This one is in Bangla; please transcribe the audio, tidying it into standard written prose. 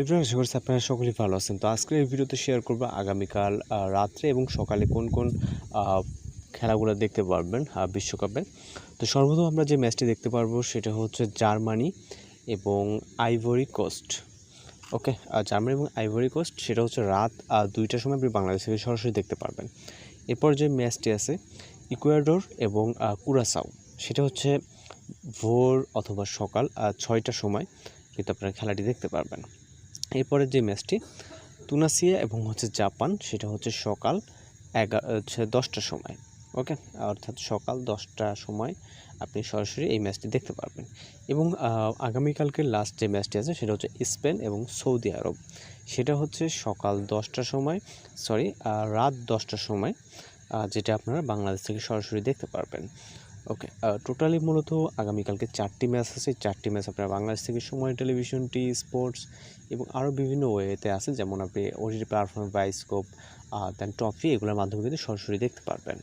এভরিওয়ান, আশা করছি আপনারা সকলেই ভালো আছেন। তো আজকের এই ভিডিওতে শেয়ার করব আগামীকাল রাত্রে এবং সকালে কোন কোন খেলাগুলো দেখতে পারবেন বিশ্বকাপের। তো সর্বপ্রথম আমরা যে ম্যাচটি দেখতে পারবো সেটা হচ্ছে জার্মানি এবং আইভরি কোস্ট। ওকে, জার্মানি এবং আইভরি কোস্ট সেটা হচ্ছে রাত 2টার সময় আপনি বাংলাদেশ থেকে সরাসরি দেখতে পারবেন। এরপর যে ম্যাচটি আছে ইকুয়েডর এবং কুরাসাও, সেটা হচ্ছে ভোর অথবা সকাল 6টার সময় কিন্তু আপনারা খেলাটি দেখতে পারবেন। এরপরের যে ম্যাচটি তুনিসিয়া এবং জাপান, সেটা হচ্ছে সকাল 10টার সময়। ওকে, অর্থাৎ সকাল 10টার সময় আপনি সরাসরি এই ম্যাচটি দেখতে পারবেন। এবং আগামীকালকের লাস্ট যে ম্যাচটি আছে সেটা হচ্ছে স্পেন এবং সৌদি আরব, সেটা হচ্ছে সকাল 10টার সময়, রাত 10টার সময়, যেটা আপনারা বাংলাদেশ থেকে সরাসরি দেখতে পারবেন। ওকে, টোটালি মূলত আগামীকালকে 4টি ম্যাচ আছে। 4টি ম্যাচ আপনারা বাংলাদেশ থেকে সময় টেলিভিশন, টি স্পোর্টস এবং আরও বিভিন্ন ওয়েতে আছে, যেমন আপনি ওটিটি প্ল্যাটফর্ম, বায়োস্কোপ, দেন ট্রফি, এগুলোর মাধ্যমে কিন্তু সরাসরি দেখতে পারবেন।